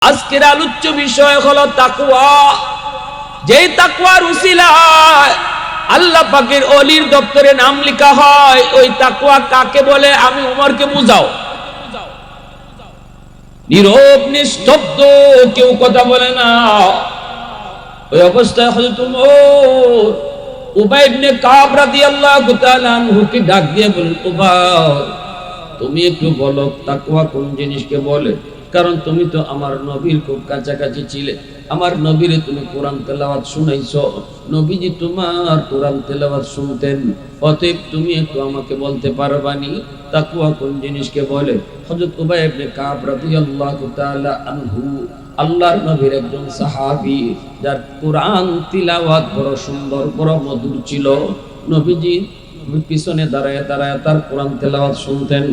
আজকের আলোচ্য বিষয় হলো তাকওয়া। যেই তাকওয়ার উসিলায় আল্লাহ পাকের ওলির দপ্তরে নাম লেখা হয়, ওই তাকওয়া কাকে বলে আমি উমরকে বুঝাও। নীরব নিস্তব্ধ, কেউ কথা বলে না। ওই অবস্থায় হযরত উমর উবাই ইবনে কাব রাদিয়াল্লাহু তাআলা আনহুকে ডাক দিয়ে বলেন, উবাই তুমি একটু বলো তাকওয়া কোন জিনিসকে বলে, কারণ তুমি তো আমার নবীর খুব কাছাকাছি ছিলে, আমার নবীরে তুমি কোরআন তেলাওয়াত শুনাইছো, নবীজি তোমার কোরআন তেলাওয়াত শুনতেন, অতএব তুমি একটু আমাকে বলতে পারবানি তাকওয়া কোন জিনিসকে বলে। হযরত উবাই ইবনে কাব রাদিয়াল্লাহু তাআলা আনহু আল্লাহর নবীর একজন সাহাবী, যার কোরআন তিলাওয়াত বড় সুন্দর বড় মধুর ছিল। নবীজি পিছনে দাঁড়ায় দাঁড়ায় তার কোরআন তেলাওয়াত শুনতেন।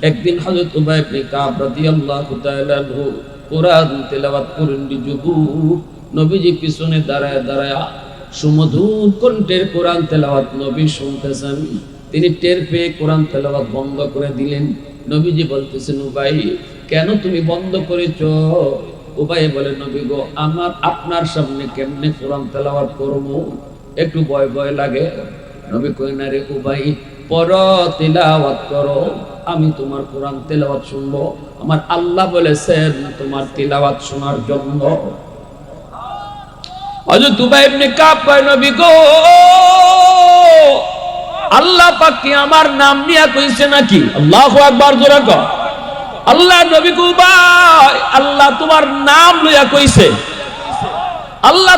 একদিন হযরত উবাই ইবনে কাব রাদিয়াল্লাহু তাআলা আনহু কোরআন তেলাওয়াত করেন যুবক, নবীজি পিছনে দাঁড়ায় দাঁড়ায় সুমধুর কণ্ঠের কোরআন তেলাওয়াত নবী শুনতেছেন। তিনি টের পেয়ে কোরআন তেলাওয়াত বন্ধ করে দিলেন। নবীজি বলতেছেন, উবাই কেন তুমি বন্ধ করেছো? উবাই বলে, নবী গো, আমার আপনার সামনে কেমনে কোরআন তেলাওয়াত করব, একটু ভয় ভয় লাগে। নবী কই না রে উবাই, পর তিলাওয়াত করো, আমি তোমার কোরআন তেলাওয়াত শুনবো। আমার আল্লাহ বলেছেন তোমার তিলাওয়াত শোনার জন্য। হযরত উবাই ইবনে কাব কয়, নবী গো, আল্লাহ পাক কি আমার নাম নিয়া কইছে নাকি? আল্লাহু আকবার, জোরে কও। আল্লাহ নবী গো, উবাই আল্লাহ তোমার নাম লইয়া কইছে, আল্লাহ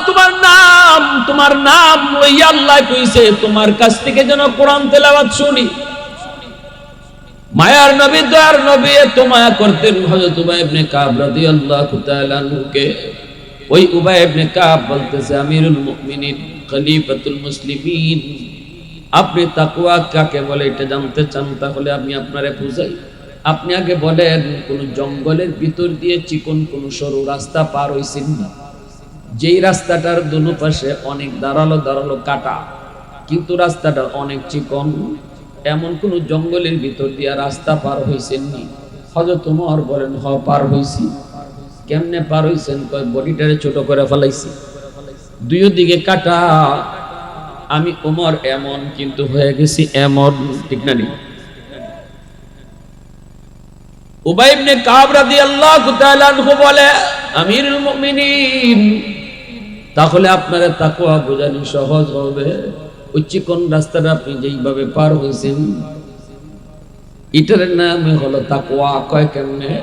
তোমার নাম লইয়া আল্লাহ কইছে তোমার কাছ থেকে যেন কোরআন তেলাওয়াত শুনি। মায়ার নবী, দয়ার নবী এত মায়া করতেন হযরত উবাই ইবনে কাব রাদিয়াল্লাহু তাআলা আনহুকে। ওই উবাই ইবনে কাব বলতেছে, আমিরুল মুমিনিন, খলিফাতুল মুসলিমিন, আপনি তাকওয়া কাকে বলে এটা জানতে চান, তাহলে আমি আপনারে বুঝাই। আপনি আগে বলেন, কোন জঙ্গলের ভিতর দিয়ে চিকন কোন সরু রাস্তা পার হইছেন না, যেই রাস্তাটার দুনো পাশে অনেক দাঁড়ালো দাঁড়ালো কাটা, কিন্তু রাস্তাটা অনেক চিকন, এমন কোন জঙ্গলের ভিতর দিয়া রাস্তা পার হইছেন নি? হযরত ওমর বলেন, হ পার হইছি। কেমনে পার হইছেন? কয়, বডিটারে ছোট করে ফেলাইছি, দুই দিকে কাটা, আমি ওমর এমন কিন্তু হয়ে গেছি এমন। ঠিক না নি? উবাই ইবনে কাব রাদিয়াল্লাহু তাআলা আনহু বলে, আমিরুল মুমিনিন, তাহলে আপনারা তাকওয়া বোঝানো সহজ হবে। ওই চিকন রাস্তাটা আপনি যেইভাবে পার হইছেন, এটার নামই হলো তাকওয়া। কয় কেমনে?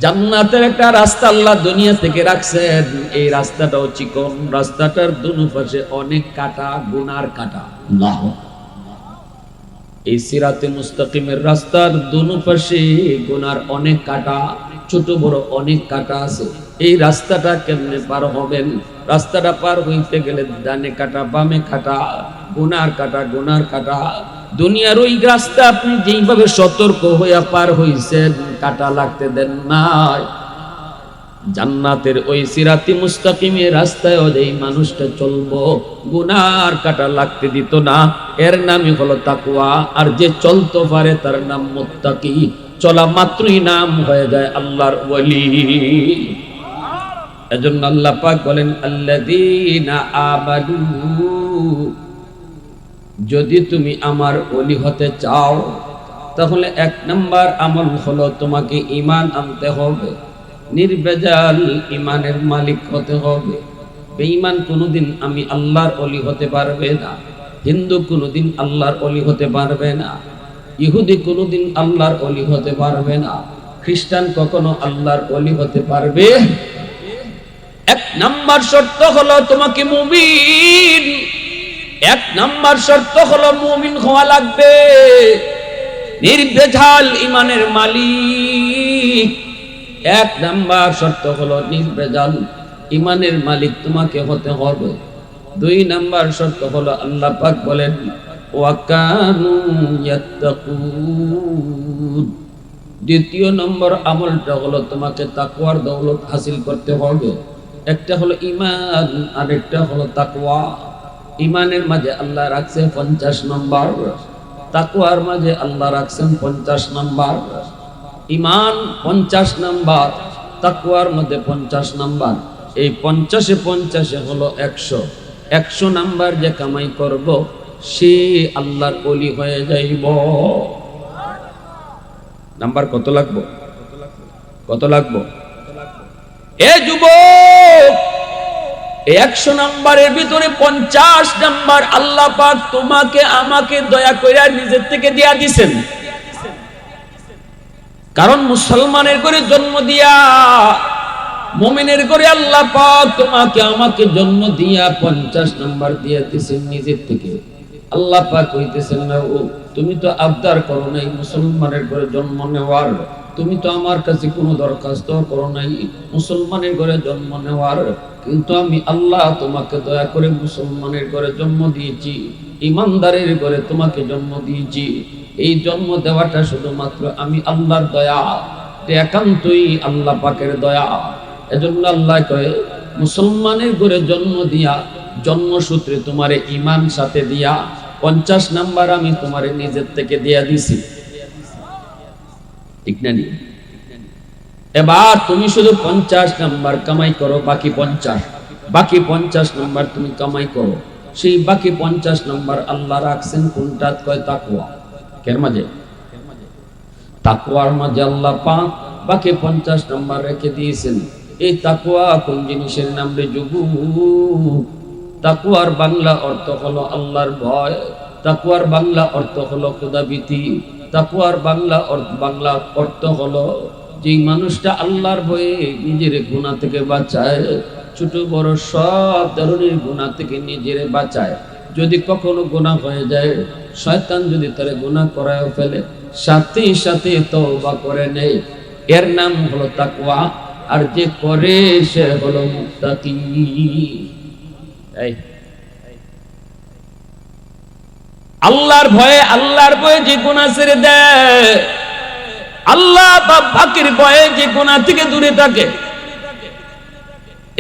জান্নাতের একটা রাস্তা আল্লাহ দুনিয়া থেকে রাখছেন, এই রাস্তাটাও চিকন, রাস্তাটার দুনো পাশে অনেক কাটা, গুনার কাটা। আল্লাহ, এই সিরাতে মুস্তাকিমের রাস্তার দুনো পাশে গুনার অনেক কাটা, ছোট বড় অনেক কাটা আছে। এই রাস্তাটা কেমনে পার হবেন? রাস্তাটা পার হইতে গেলে ডানে কাটা, বামে কাটা, গুনার কাটা, গুনার কাটা। দুনিয়ার ওই রাস্তা আপনি যেইভাবে সতর্ক হইয়া পার হইছেন, কাটা লাগতে দেন নাই। জান্নাতের ওই সিরাতি মুস্তাকিমের রাস্তায় যেই মানুষটা চলবো, গুনার কাটা লাগতে দিত না, এর নামই হলো তাকওয়া। আর যে চলতে পারে তার নাম মুত্তাকি। চলা মাত্রই নাম হয়ে যায় আল্লাহর ওলি। এজন্য আল্লাহ পাক বলেন, আল্লাযীনা আমানু, যদি তুমি আমার ওলি হতে চাও, তাহলে এক নাম্বার আমল হলো তোমাকে ঈমান আনতে হবে, নির্ভেজাল ঈমানের মালিক হতে হবে। বেঈমান কোনোদিন আমি আল্লাহর ওলি হতে পারবে না, হিন্দু কোনোদিন আল্লাহর ওলি হতে পারবে না, ইহুদি কোনোদিন আল্লাহর ওলি হতে পারবে না, খ্রিস্টান কখনো আল্লাহর ওলি হতে পারবে। এক নাম্বার শর্ত হলো তোমাকে মুমিন, এক নাম্বার শর্ত হলো মুমিন হওয়া লাগবে, নির্ভেজাল ঈমানের মালিক। এক নাম্বার শর্ত হলো নির্ভেজাল ঈমানের মালিক তোমাকে হতে হবে। দুই নাম্বার শর্ত হলো, আল্লাহ পাক বলেন, ওয়া কানু ইয়াত্তাকুন। দ্বিতীয় নম্বর আমলটা হলো তোমাকে তাকওয়ার দৌলত হাসিল করতে হবে। একটা হলো ঈমান, আর একটা হলো তাকওয়া। ঈমানের মাঝে আল্লাহ রাখছে 50 নম্বর, তাকওয়ার মাঝে আল্লাহ রাখছেন 50 নম্বর। ঈমান 50 নম্বর, তাকওয়ার মধ্যে 50 নাম্বার, এই 50-এ হলো 100। 100 নাম্বার যে কামাই করব সে আল্লাহর ওলি হয়ে যাইব। নাম্বার কত লাগবে? কত লাগবে? এ যুবক, 100 নাম্বারের ভিতরে 50 নাম্বার আল্লাহ পাক তোমাকে আমাকে দয়া করে নিজের থেকে দিয়া দিছেন। কারণ মুসলমানের ঘরে জন্ম দিয়া, মুমিনের ঘরে আল্লাহ পাক তোমাকে আমাকে জন্ম দিয়া 50 নাম্বার দিয়া দিছেন নিজের থেকে। আল্লাহ পাক কইতেছেন না, ও তুমি তো আবদার করো নাই মুসলমানের ঘরে জন্ম নেওয়ার, তুমি তো আমার কাছে কোনো দরখাস্ত করো নাই মুসলমানের ঘরে জন্ম নেওয়ার, কিন্তু আমি আল্লাহ তোমাকে দয়া করে মুসলমানের ঘরে জন্ম দিয়েছি, ইমানদারের ঘরে তোমাকে জন্ম দিয়েছি। এই জন্ম দেওয়াটা শুধুমাত্র আমি আল্লাহর দয়া, একান্তই আল্লাহ পাকের দয়া। এজন্য আল্লাহ কয়ে মুসলমানের ঘরে জন্ম দিয়া, জন্মসূত্রে তোমারে ঈমান সাথে দিয়া 50 নাম্বার আমি তোমারে নিজের থেকে দিয়া দিছি, ঠিক না? এবার তুমি শুধু 50 নাম্বার কামাই করো, বাকি 50 নাম্বার তুমি কামাই করো। সেই বাকি 50 নাম্বার আল্লাহ রাখছেন কোনটা? কয় তাকওয়া। কের মাঝে? তাকওয়ার মাঝে আল্লাহ পাক বাকি 50 নাম্বার রেখে দিয়েছেন। এই তাকওয়া কোন জিনিসের নাম রে যুবক? তাকওয়ার বাংলা অর্থ হলো আল্লাহর ভয়, তাকওয়ার বাংলা অর্থ হলো খোদাভীতি, তাকওয়ার বাংলা অর্থ হলো যে মানুষটা আল্লাহর ভয়ে নিজের গুনাহ থেকে বাঁচায়, ছোট বড় সব ধরনের গুনাহ থেকে নিজের বাঁচায়। যদি কখনো গুনাহ হয়ে যায়, শয়তান যদি তারে গুনাহ করায় ফেলে, সাথে সাথে তওবা করে নেয়, এর নাম হলো তাকওয়া। আর যে করে সে হলো মুত্তাকি। আল্লাহর ভয়ে যে গুনাহ ছেড়ে দেয়, আল্লাহ বা বাকির ভয়ে যে গুনাহ থেকে দূরে থাকে,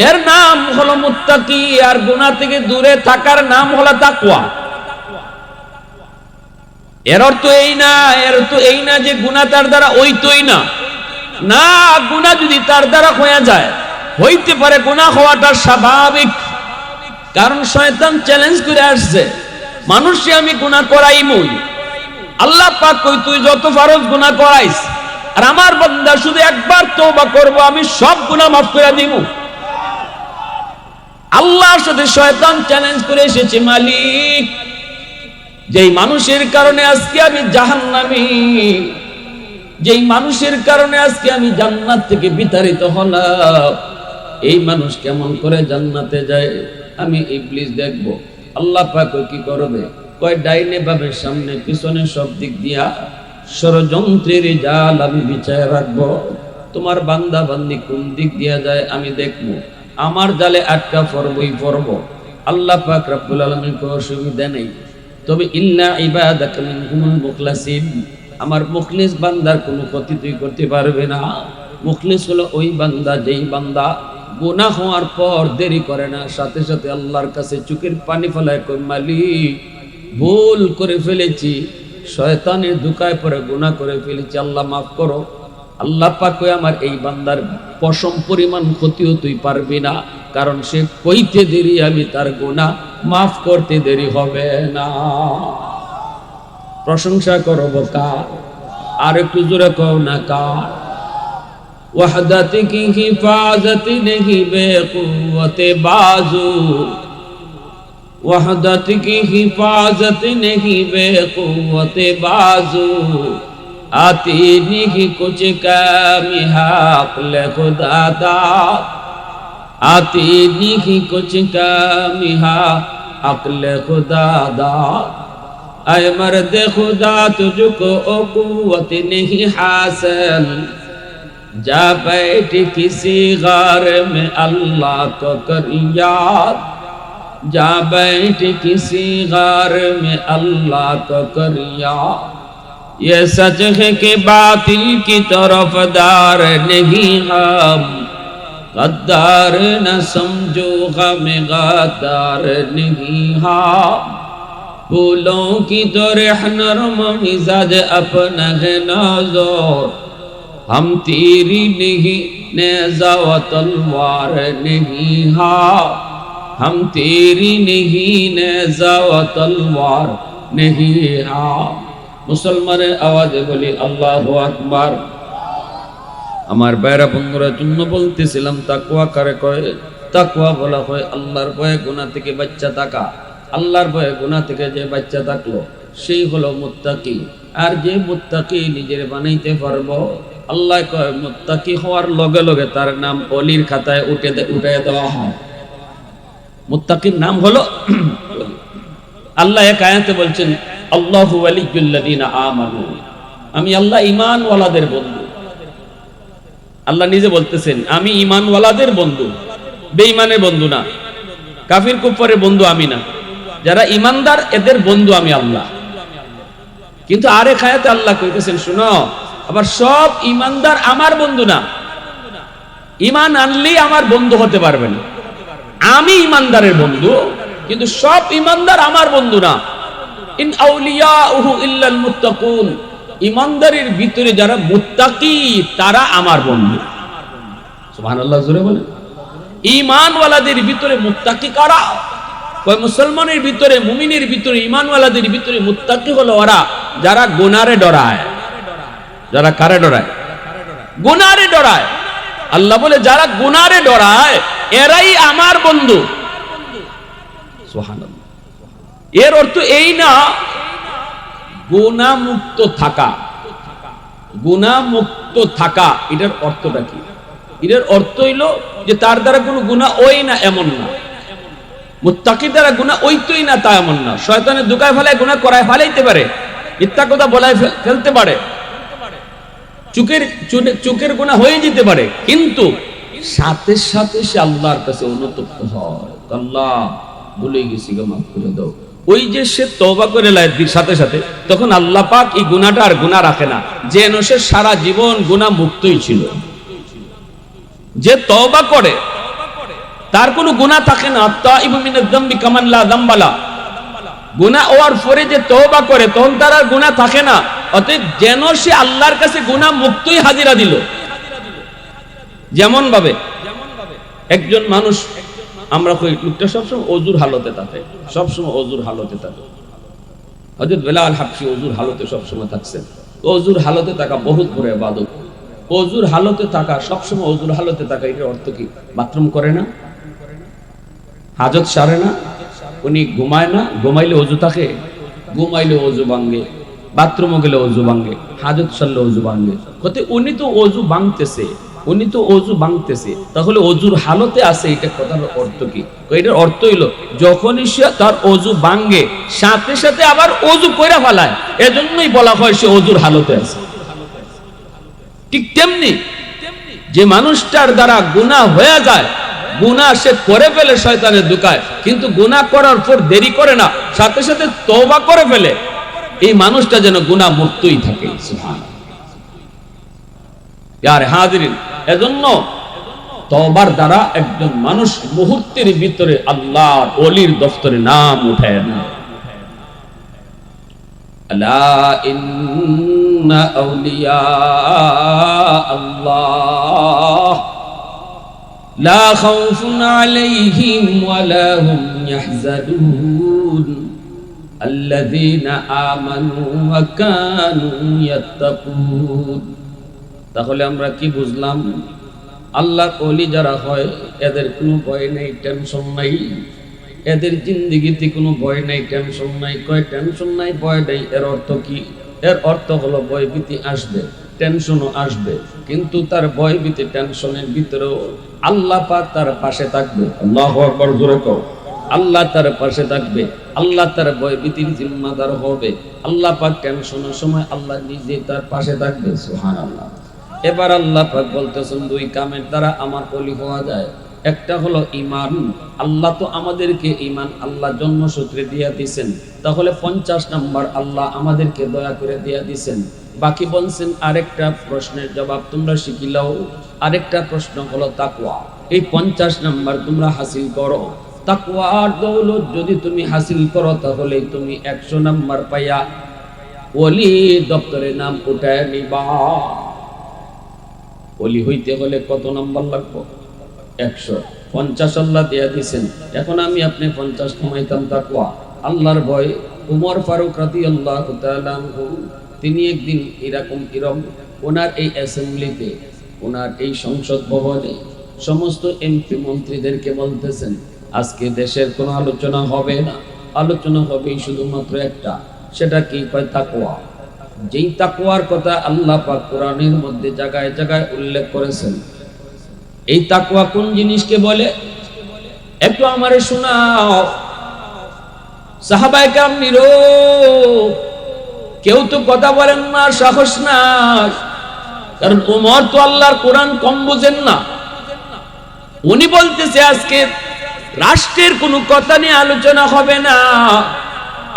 এর নাম হলো মুত্তাকি। আর গুনাহ থেকে দূরে থাকার নাম হলো তাকওয়া। এর অর্থ এই না যে গুনাহ তার দ্বারা হইতই না। না, গুনাহ যদি তার দ্বারা হয়ে যায়, হইতে পারে, গুনাহ হওয়াটা স্বাভাবিক। কারণ শয়তান চ্যালেঞ্জ করে আসছে, মানুষকে আমি গুনাহ করাইমই। আল্লাহ পাক কই, তুই যত ফরজ গুনাহ করাইস, আর আমার বান্দা শুধু একবার তওবা করব, আমি সব গুনাহ মাফ করে দিব। আল্লাহর সাথে শয়তান চ্যালেঞ্জ করে এসেছে, মালিক, যেই মানুষের কারণে আজকে আমি জাহান্নামী, যেই মানুষের কারণে আজকে আমি জান্নাত থেকে বিতাড়িত হলাম, এই মানুষ কেমন করে জান্নাতে যায় আমি ইবলিস দেখব। আল্লাহ পাক কি করবে? কয়, ডাইনে বামের সামনে পিছনে সব দিক দিয়া ষড়যন্ত্রের জাল আমি বিছায় রাখবো। তোমার বান্দা বান্দি কোন দিক দিয়া যায় আমি দেখবো, আমার জালে আটকা পড়ব। আল্লাহ পাক রব্বুল আলামিন কোনো অসুবিধা নেই, তবে ইল্লা ইবাদাকা মিনহুমুল মুখলাসিন, আমার মুখলিস বান্দার কোনো ক্ষতি তুই করতে পারবে না। মুখলিস হলো ওই বান্দা, যেই বান্দা গুনাহ হওয়ার পর দেরি করে না, সাথে সাথে আল্লাহর কাছে চোখের পানি ফেলায়, কই, মালিক, ভুল করে ফেলেছি, শয়তানের ধোঁকায় পড়ে গুনাহ করে ফেলেছি, আল্লাহ মাফ করো। আল্লাহ পাক কই, আমার এই বান্দার পশম পরিমাণ ক্ষতিও তুই পারবি না, কারণ সে কইতে দেরি, আমি তার গুনাহ মাফ করতে দেরি হবে না। প্রশংসা করব কার? আর একটু জোরে কও না, কার? वहदत की हिफाजत नहीं बेक़ुव्वत बाजू, वहदत की हिफाजत नहीं बेक़ुव्वत बाजू, आती नहीं कुछ कमी अक़ल खुदा दा, आती नहीं कुछ कमी अक़ल खुदा दा। ऐ मर्द खुदा तुझको क़ुव्वत नहीं हासिल, जा बैठ किसी गार में अल्लाह को कर याद, जा बैठ किसी गार में अल्लाह को कर याद। ये सच है कि बातिल की तरफदार नहीं हम, गद्दार न समझो गम गद्दार नहीं हम, फूलों की तो नरम मिजाज अपना है नाज़ुक, हम तेरी नहीं नेज़ा व तलवार नहीं, हाँ हम तेरी नहीं नेज़ा व तलवार नहीं, हाँ। মুসলমানের আওয়াজে বলি আল্লাহু আকবার। আমার ভাইরা বন্ধুরা জন্য বলতেছিলাম তাকওয়া কারে কয়? তাকওয়া বলা হয় আল্লাহর ভয়ে গুনাহ থেকে বাঁচা থাকা। আল্লাহর ভয়ে গুনাহ থেকে যে বাঁচা থাকলো সেই হলো মুত্তাকি। আর যে মুত্তাকি নিজের বানাইতে পারবো, আল্লাহ কয় মুত্তাকি হওয়ার লগে লগে তার নাম ওলির খাতায় উঠায় দেওয়া হয়। মুত্তাকির নাম হলো আল্লাহ এক আয়াতে বলছেন আল্লাহু ওয়ালিয়্যুল্লাযীনা আমানু, আমি আল্লাহ ঈমানওয়ালাদের বন্ধু। আল্লাহ নিজে বলতেছেন আমি ঈমানওয়ালাদের বন্ধু, বেঈমানের বন্ধু না, কাফির কুফারের বন্ধু আমি না। যারা ঈমানদার এদের বন্ধু আমি আল্লাহ। কিন্তু আরেক আয়াতে আল্লাহ কইতেছেন শুনো, আবার সব ঈমানদার আমার বন্ধু না। ঈমান আনলেই আমার বন্ধু হতে পারবে না। আমি ঈমানদারের বন্ধু, কিন্তু সব ঈমানদার আমার বন্ধু না। ইন আউলিয়াউহু ইল্লাল মুত্তাকুন, ঈমানদারের ভিতরে যারা মুত্তাকি তারা আমার বন্ধু। সুবহানাল্লাহ, জোরে বলেন। ঈমানওয়ালাদের ভিতরে মুত্তাকি কারা? কয় মুসলমানের ভিতরে, মুমিনের ভিতরে, ঈমানওয়ালাদের ভিতরে মুত্তাকি হলো ওরা যারা গুনারে ডরায়। যারা কারে ডরায়? গুনারে ডরায়। আল্লাহ বলে যারা গুনারে ডরায় এরাই আমার বন্ধু। সুবহানাল্লাহ। এর অর্থ এই না গুনাহ মুক্ত থাকা। গুনাহ মুক্ত থাকা এটার অর্থটা কি? এটার অর্থ হইলো যে তার দ্বারা কোনো গুনাহ ওই না এমন না, মুত্তাকির দ্বারা গুনাহ ওইতই না তা এমন না। শয়তানের দুকায় ফেলায় গুনাহ করায় ফেলাইতে পারে, মিথ্যা কথা বলায় ফেলতে পারে, চোখের গুনাহ হয়ে যেতে পারে, কিন্তু সাথে সাথে সে আল্লাহর কাছে অনুতপ্ত হয়, আল্লাহ ভুলে গেছি গো মাফ করে দাও। ওই যে সে তওবা করে লাইদির সাথে সাথে তখন আল্লাহ পাক এই গুনাহটা আর গুনাহ রাখে না, যেন সে সারা জীবন গুনাহ মুক্তই ছিল। যে তওবা করে তার কোনো গুনাহ থাকে না। তাইবু মিনাজ যামবি কামান লা যামবালা, গুনাহ হওয়ার পরে যে তওবা করে তখন তার আর গুনাহ থাকে না। অতএব যেন সে আল্লাহর কাছে গুনাহ মুক্তই হাজিরা দিল। যেমন ভাবে একজন মানুষ, আমরা কই লোকটা সবসময় ওযুর হালতে থাকে, সবসময় ওযুর হালতে থাকে। হযরত বেলাল হাবশী ওযুর হালতে সবসময় থাকছেন। ওযুর হালতে থাকা বহুত বড় ইবাদত। ওযুর হালতে থাকা, সবসময় ওযুর হালতে থাকা, এর অর্থ কি? বাথরুম করে না, হাজত সারে না, উনি ঘুমায় না, ঘুমাইলে ওযু থাকে, ঘুমাইলে ওযু ভাঙে, বাথরুমে গেলে ওযু ভাঙে, হাজত সারলে ওযু ভাঙে। কতে উনি তো ওযু ভাঙতেছে, উনি তো ওযু ভাঙতেছে, তাহলে ওযুর হালতে আছে, এটা কথার অর্থ কি? এটার অর্থ হইলো যখনই সে তার ওযু ভাঙে সাথে সাথে আবার ওযু কইরা ফেলায়, এজন্যই বলা হয় সে ওযুর হালতে আছে। ঠিক তেমনি যে মানুষটার দ্বারা গুনাহ হয়ে যায়, গুনাহ সে করে ফেলে শয়তানের দুকায়, কিন্তু গুনাহ করার পর দেরি করে না, সাথে সাথে তওবা করে ফেলে, এই মানুষটা যেন গুনাহ মুক্তই থাকে। সুবহানাল্লাহ। ইয়ারে হাজিরিন, এজন্য তওবার দ্বারা একজন মানুষ মুহূর্তের ভিতরে আল্লাহর ওলির দফতরে নাম উঠায় না। আলা ইন্না আউলিয়া আল্লাহ লা খাউফুন আলাইহিম ওয়া লা হুম ইয়াহজানুন আল্লাযীনা আমানু ওয়া কানু ইয়াত্তাকুন। তাহলে আমরা কি বুঝলাম? আল্লাহর ওলি যারা হয় এদের কোনো ভয় নেই, টেনশন নাই, এদের জিন্দেগিতে কোনো ভয় নাই, টেনশন নাই। কয় টেনশন নাই, ভয় নাই, এর অর্থ কি? এর অর্থ হলো ভয়ভীতি আসবে, টেনশনও আসবে, কিন্তু তার ভয়ভীতি টেনশনের ভিতরেও আল্লাহ পাক তার পাশে থাকবে। আল্লাহু আকবার, জোরে কও। আল্লাহ তার পাশে থাকবে, আল্লাহ তার ভয়ভীতির জিম্মাদার হবে। আল্লাহ পাক টেনশনের সময় আল্লাহ নিজে তার পাশে থাকবে। সুবহানাল্লাহ। এবার আল্লাহ পাক বলতেছেন দুই কামের দ্বারা আমার ওলি হওয়া যায়। একটা হলো ঈমান। আল্লাহ তো আমাদেরকে ঈমান আল্লাহ জন্মসূত্রে দিয়া দিয়েছেন, তাহলে 50 নাম্বার আল্লাহ আমাদেরকে দয়া করে দিয়া দিয়েছেন। বাকি বলছেন আরেকটা প্রশ্নের জবাব তোমরা শিখিলাও। আরেকটা প্রশ্ন হলো তাকওয়া। এই 50 নাম্বার তোমরা হাসিল করো। তাকওয়ার দৌলত যদি তুমি হাসিল করো তাহলে তুমি 100 নাম্বার পাইয়া ওলি দপ্তরে নাম উঠায় নিবা। ওলি হইতে হলে কত নাম্বার লাগবে? 150 আল্লাহ দিয়া দিয়েছেন। এখন আমি আপনি 50 কমাইতাম তাকওয়া, আল্লাহর ভয়। উমর ফারুক রাদিয়াল্লাহু তাআলা আনহু তিনি একদিন এরকম ওনার এই অ্যাসেম্বলিতে, ওনার এই সংসদ ভবনে সমস্ত এমপি মন্ত্রীদেরকে বলতেছেন, আজকে দেশের কোনো আলোচনা হবে না, আলোচনা হবে শুধুমাত্র একটা। সেটা কি? কয় তাকওয়া। যেই তাকওয়ার কথা আল্লাহ পাক কোরআনের মধ্যে জায়গায় জায়গায় উল্লেখ করেছেন। এই তাকওয়া কোন জিনিসকে বলে একটু আমারে শোনাও। সাহাবায়ে কেরাম নীরব, কেউ তো কথা বলেন না, সাহস নাই। কারণ ওমর তো আল্লাহর কোরআন কম বুঝেন না। উনি বলতেছে আজকে রাষ্ট্রের কোনো কথা নিয়ে আলোচনা হবে না,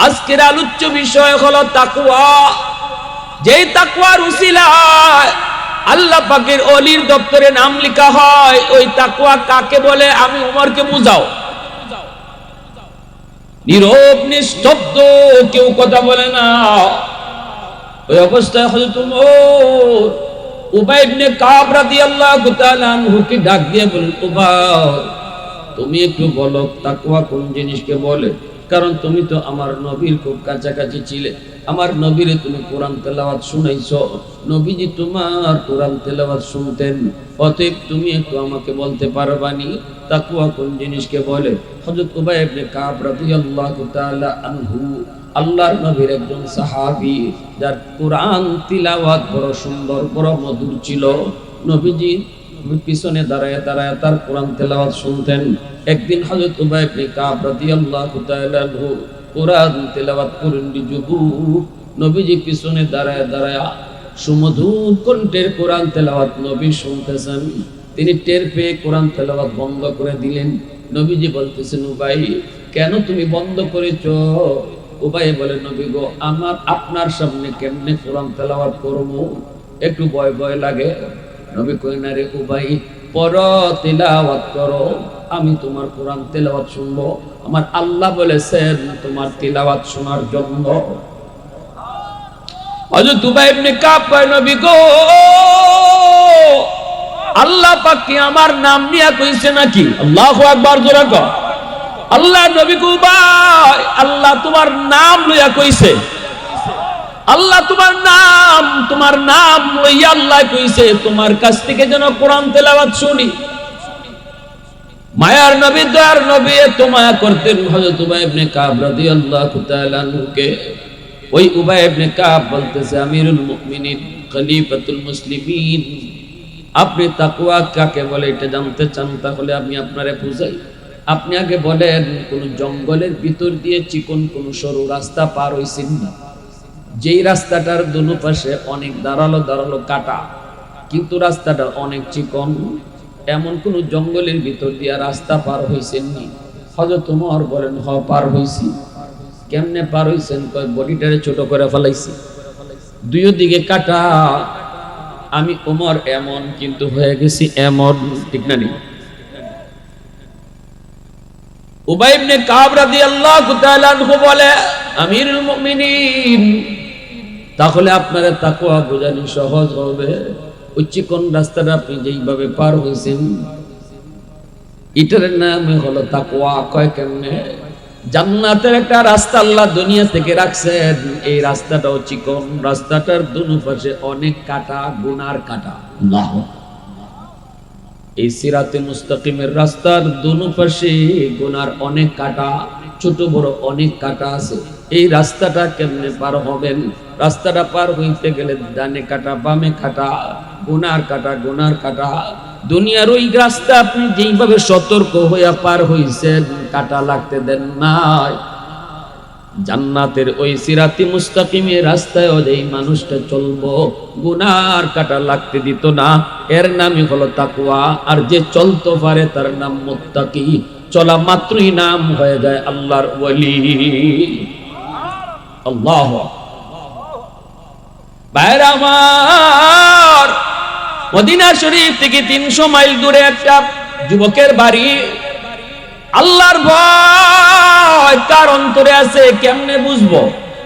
আজকের আলোচ্য বিষয় হলো তাকওয়া। যেই তাকওয়ার উসিলায় আল্লাহ পাকের ওলির দপ্তরে নাম লেখা হয়, ওই তাকওয়া কাকে বলে আমি ওমরকে বুঝাও। নীরব নিস্তব্ধ, কেউ কথা বলে না। ওই অবস্থায় হযরত ওমর উবাই ইবনে কাব রাদিয়াল্লাহু তাআলা আনহুকে ডাক দিয়ে বলেন, উবাই তুমি একটু বলো তাকওয়া কোন জিনিসকে বলে? কারণ তুমি তো আমার নবীর খুব কাছাকাছি ছিলে, আমার নবীরে তুমি কোরআন তেলাওয়াত শুনাইছো, নবীজি তোমার কোরআন তেলাওয়াত শুনতেন, অতএব তুমি একটু আমাকে বলতে পারবানি তাকওয়া কোন জিনিসকে বলে? হযরত উবাই ইবনে কাব রাদিয়াল্লাহু তাআলা আনহু আল্লাহর নবীর একজন সাহাবী, যার কোরআন তিলাওয়াত বড় সুন্দর, বড় মধুর ছিল। নবীজি পিছনে দাঁড়ায় দাঁড়ায় তার কোরআন তেলাওয়াত শুনতেন। একদিন হযরত উবাই ইবনে কাব রাদিয়াল্লাহু তাআলা আনহু কোরআন তেলাওয়াত করেন যুবক, নবীজি পিছনে দাঁড়ায় দাঁড়ায় সুমধুর কণ্ঠের কোরআন তেলাওয়াত নবী শুনতেছেন। তিনি টের পেয়ে কোরআন তেলাওয়াত বন্ধ করে দিলেন। নবীজি বলতেছেন, উবাই কেন তুমি বন্ধ করেছো? উবাই বলে, নবী গো, আমার আপনার সামনে কেমনে কোরআন তেলাওয়াত করব, একটু ভয় ভয় লাগে। নবী কইলেন, আরে উবাই পর তেলাওয়াত করো, আমি তোমার কোরআন তেলাওয়াত শুনবো। আমার আল্লাহ বলেছেন তোমার তেলাওয়াত শোনার জন্য। হযরত উবাই ইবনে কাব কয়, নবী গো, আল্লাহ পাক কি আমার নাম নিয়ে কইছে নাকি? আল্লাহু আকবার, জোরে কও। আল্লাহ নবী কো, উবাই আল্লাহ তোমার নাম লইয়া কইছে, আল্লাহ তোমার নাম লইয়া আল্লাহ কইছে তোমার কাছ থেকে যেন কোরআন তেলাওয়াত শুনি। মায়ার নবী, দয়ার নবী এত মায়া করতেন হযরত উবাই ইবনে কাব রাদিয়াল্লাহু তাআলা আনহুকে। ওই উবাই ইবনে কাব বলতেছে, আমিরুল মুমিনিন, খলিফাতুল মুসলিমিন, আপনি তাকওয়া কাকে বলে এটা জানতে চান? তাহলে আমি আপনারে বুঝাই। আপনি আগে বলেন, কোন জঙ্গলের ভিতর দিয়ে চিকন কোন সরু রাস্তা পার হইছেন না, যেই রাস্তাটার দুনো পাশে অনেক দাঁড়ালো দাঁড়ালো কাটা, কিন্তু রাস্তাটা অনেক চিকন, এমন কোন জঙ্গলের ভিতর দিয়া রাস্তা পার হইছেন নি? হযরত ওমর বলেন, হ পার হইছি। কেমনে পার হইছেন? কয়, বডিটারে ছোট করে ফেলাইছি, দুই দিকে কাটা, আমি ওমর এমন কিন্তু হয়ে গেছি এমন। ঠিক না? নি উবাই ইবনে কাব রাদিয়াল্লাহু তাআলা আনহু বলে, আমিরুল মুমিনিন, তাহলে আপনারা তাকওয়া বোঝানো সহজ হবে। ওই চিকন রাস্তাটা আপনি যেইভাবে পার হইছেন, এটার নাম হলো তাকওয়া। কয় কেমনে? জান্নাতের একটা রাস্তা আল্লাহ দুনিয়া থেকে রাখছেন, এই রাস্তাটাও চিকন, রাস্তাটার দুনো পাশে অনেক কাটা, গুনার কাটা। আল্লাহ, এই সিরাতে মুস্তাকিমের রাস্তার দুনো পাশে গুনার অনেক কাটা, ছোট বড় অনেক কাটা আছে। এই রাস্তাটা কেমনে পার হবেন? রাস্তাটা পার হইতে গেলে ডানে কাটা, বামে কাটা, গুনার কাটা, গুনার কাটা। দুনিয়ার ওই রাস্তা আপনি যেইভাবে সতর্ক হইয়া পার হইছেন, কাটা লাগতে দেন নাই। জান্নাতের ওই সিরাতে মুস্তাকিমের রাস্তায় যেই মানুষটা চলবো, গুনার কাটা লাগতে দিত না। এর নামই হলো তাকওয়া। আর যে চলতে পারে তার নাম মুত্তাকি। চলা মাত্রই নাম হয়ে যায় আল্লাহর ওলি। আল্লাহু বাইরে আমার, মদিনা শরীফ থেকে 300 মাইল দূরে একটা যুবকের বাড়ি। আল্লাহর ভয় তার অন্তরে আছে, কেমনে বুঝবো?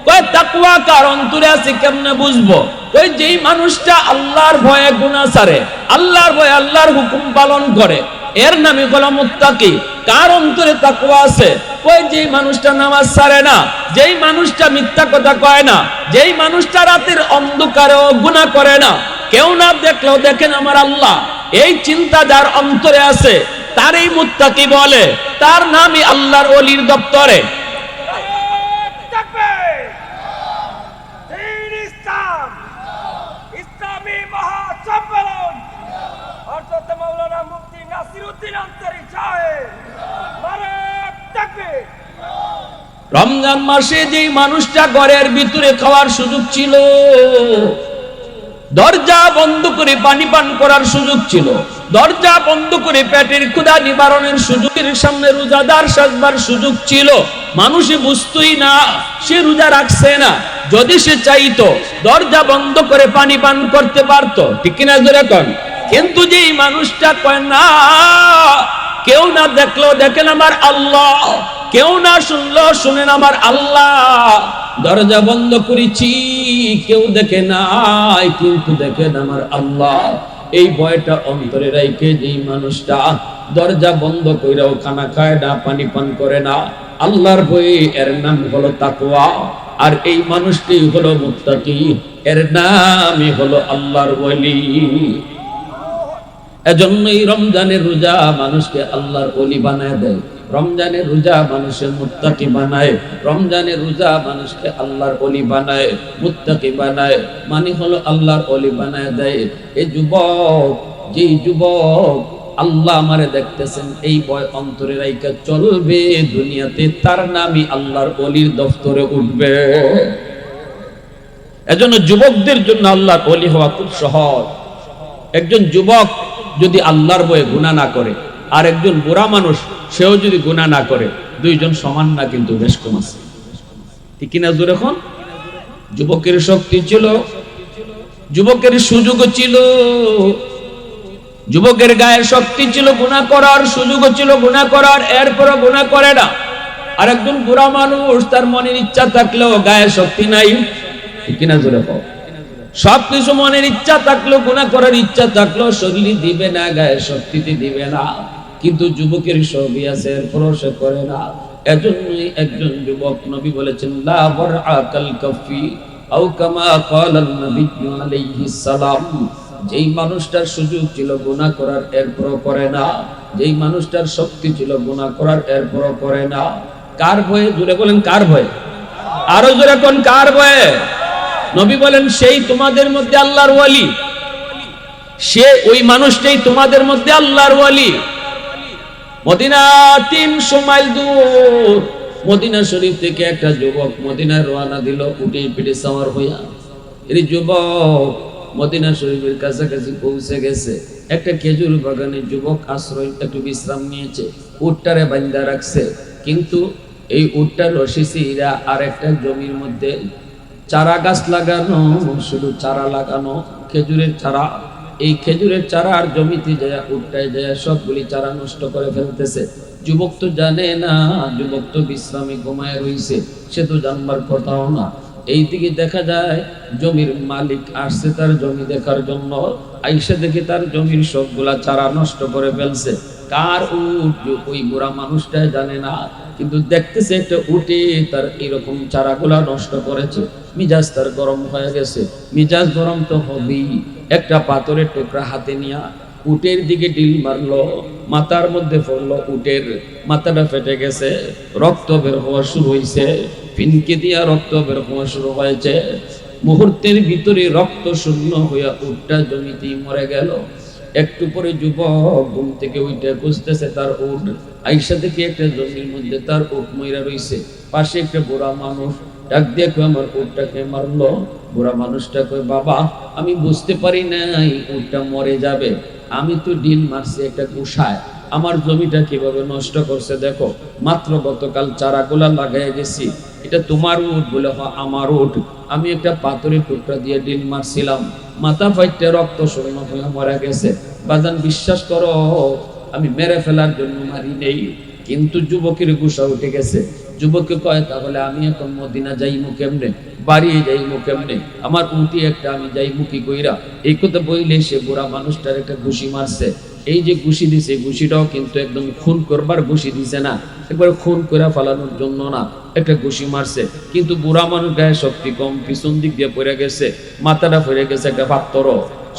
কয় তাকওয়া কার অন্তরে আছে কেমনে বুঝবো? ওই যেই মানুষটা আল্লাহর ভয়ে গুনাহ ছাড়ে, আল্লাহর ভয়ে আল্লাহর হুকুম পালন করে, এর নামই হলো মুত্তাকি। কার অন্তরে তাকওয়া আছে? ওই যেই মানুষটা নামাজ ছাড়ে না, যেই মানুষটা মিথ্যা কথা কয় না, যেই মানুষটা রাতের অন্ধকারেও গুনাহ করে না, কেউ না দেখলেও দেখেন আমার আল্লাহ, এই চিন্তা যার অন্তরে আছে তারই মুত্তাকি বলে, তার নামই আল্লাহর ওলির দপ্তরে। ইসলামী মহাসম্মেলন হযরত মাওলানা মুফতি নাসিরউদ্দিন আনসারী সাহেব, নারে তাকবীর। রমজান মাসে যেই মানুষটা ঘরের ভিতরে খাওয়ার সুযোগ ছিল, দরজা বন্ধ করে পানি পান করার সুযোগ ছিল, দরজা বন্ধ করে পেটের ক্ষুধা নিবারণের সুযোগের সামনে রোজাদার সাজবার সুযোগ ছিল, মানুষে বুঝতোই না, সে রোজা রাখছে না। যদি সে চাইতো দরজা বন্ধ করে পানি পান করতে পারতো, ঠিক কিনা জোরে কোন? কিন্তু যেই মানুষটা কয় না, কেউ না দেখলো দেখেন আমার আল্লাহ, কেউ না শুনলো শুনেন আমার আল্লাহ, দরজা বন্ধ করেছি কেউ দেখে নাই কিন্তু দেখেন আমার আল্লাহ, এই ভয়টা অন্তরে রাইখে যেই মানুষটা দরজা বন্ধ কইরাও খানা খায় না, পানি পান করে না, আল্লাহর ভয়ে, এর নাম হলো তাকওয়া। আর এই মানুষটি হলো মুত্তাকি, এর নামই হলো আল্লাহর ওলি। এজন্যই রমজানের রোজা মানুষকে আল্লাহর ওলি বানায় দেয়, রমজানের রোজা মানুষের মুত্তাকি বানায়, রমজানের রোজা মানুষকে আল্লাহর ওলি বানায়, মুত্তাকি বানায়, মানে হলো আল্লাহর ওলি বানায় দেয়। এই যুবক, যেই যুবক আল্লাহ আমারে দেখতেছেন এই ভয় অন্তরে রাইখা চলবে দুনিয়াতে, তার নামই আল্লাহর ওলির দফতরে উঠবে। এজন্য যুবকদের জন্য আল্লাহর ওলি হওয়া খুব সহজ। একজন যুবক যদি আল্লাহর ভয়ে গুনাহ না করে, আর একজন বুড়া মানুষ সেও যদি গুনাহ না করে, দুইজন সমান না, কিন্তু বেশ কম আছে, ঠিক কিনা জোরে এখন? যুবকের শক্তি ছিল, যুবকের সুযোগ ছিল, যুবকের গায়ে শক্তি ছিল গুনাহ করার, সুযোগ ছিল গুনাহ করার, এরপরও গুনাহ করে না। আর একজন বুড়া মানুষ, তার মনের ইচ্ছা থাকলেও গায়ে শক্তি নাই, ঠিক কিনা জোরে কও? সবকিছু মনের ইচ্ছা থাকলো, গুনাহ করার ইচ্ছা থাকলো, শরীরে দিবে না, গায়ে শক্তিতে দিবে না, কিন্তু যুবকের সবই আছে, এরপরও সে করে না। এজন্যই একজন যুবক, নবী বলেছেন লা ওয়ারআকাল কাফি আও কামা ক্বালান নবী আলাইহিস সালাম, যেই মানুষটার সুযোগ ছিল গুনাহ করার, এরপরও করে না, যেই মানুষটার শক্তি ছিল গুনাহ করার, এরপরও করে না, কার ভয়ে? জোরে বলেন কার ভয়ে? আরো জোরে কোন কার ভয়ে? নবী বলেন সেই তোমাদের মধ্যে আল্লাহর ওয়ালি, সে ওই মানুষটাই তোমাদের মধ্যে আল্লাহর ওয়ালি। মদিনা 300 মাইল দূর, মদিনা শরীফ থেকে একটা যুবক মদিনায় রওনা দিল উটের পিঠে সাওয়ার হইয়া। এই যুবক মদিনা শরীফের কাছাকাছি পৌঁছে গেছে, একটা খেজুর বাগানে যুবক আশ্রয়, একটু বিশ্রাম নিয়েছে, উটটারে বাঁধা রাখছে, কিন্তু এই উটটার রশি ছিঁড়া আর একটা জমির মধ্যে চারা গাছ লাগানো, শুধু চারা লাগানো, খেজুরের চারা, এই খেজুরের চারা আর জমিতে যায় উঠটায় যায় সবগুলি চারা নষ্ট করে ফেলতেছে। যুবক তো জানে না, যুবক তো বিশ্রামে ঘুমায় রইছে, সে তো জানবার কথাও না। এইদিকে দেখা যায় জমির মালিক আসছে তার জমি দেখার জন্য, আইসা দেখে তার জমির সবগুলা চারা নষ্ট করে ফেলছে। কার উট? ওই বুড়া মানুষটা জানে না, কিন্তু দেখতেছে একটা উটে তার এরকম চারাগুলা নষ্ট করেছে। মিজাজ তার গরম হয়ে গেছে, মিজাজ গরম তো হবেই। একটা পাথরের টুকরা হাতে নিয়া উটের দিকে ডিল মারলো, মাথার মধ্যে পড়লো, উটের মাথাটা ফেটে গেছে, রক্ত বের হওয়া শুরু হয়েছে, ফিনকে দিয়া রক্ত বের হওয়া শুরু হয়েছে। মুহূর্তের ভিতরে রক্ত শূন্য হইয়া উটটা জমিতেই মরে গেল। একটু পরে যুবক ঘুম থেকে উঠে খুঁজতেছে তার উট, আইসা থেকে একটা জমির মধ্যে তার উট মইরা রইছে। পাশে একটা বুড়া মানুষ ডাক দিয়ে কই আমার উটটাকে মারলো। বুড়া মানুষটা কই বাবা আমি বুঝতে পারি নাই উটটা মরে যাবে, আমি তো ডিল মারছি একটা গুসায়, আমার জমিটা কিভাবে নষ্ট করছে দেখো, মাত্র গতকাল চারাগুলা লাগাই গেছি, এটা তোমার উট? বলে আমার উট, আমি একটা পাথরের টুকরা দিয়ে ডিল মারছিলাম, মাথা ফাইটে রক্ত শূন্য হয়ে মারা গেছে। বাজান বিশ্বাস করো আমি মেরে ফেলার জন্য মারি নেই, কিন্তু যুবকের গুসা উঠে গেছে। যুবককে কয়, তাহলে আমি এখন মদিনা যাইমু কেমনে, বাড়ি যাইমু কেমনে, আমার উটি একটা আমি যাইমু কি কইরা? এই কথা বইলে সে বুড়া মানুষটার একটা ঘুষি মারছে। এই যে ঘুষি দিছে, ঘুষিটাও কিন্তু একদম খুন করবার ঘুষি দিছে না, একবার খুন করে ফেলানোর জন্য না, একটা ঘুষি মারছে। কিন্তু বুড়া মানুষ গায়ে শক্তি কম, পিছন দিক দিয়ে পড়ে গেছে, মাথাটা পড়ে গেছে একটা পাথর,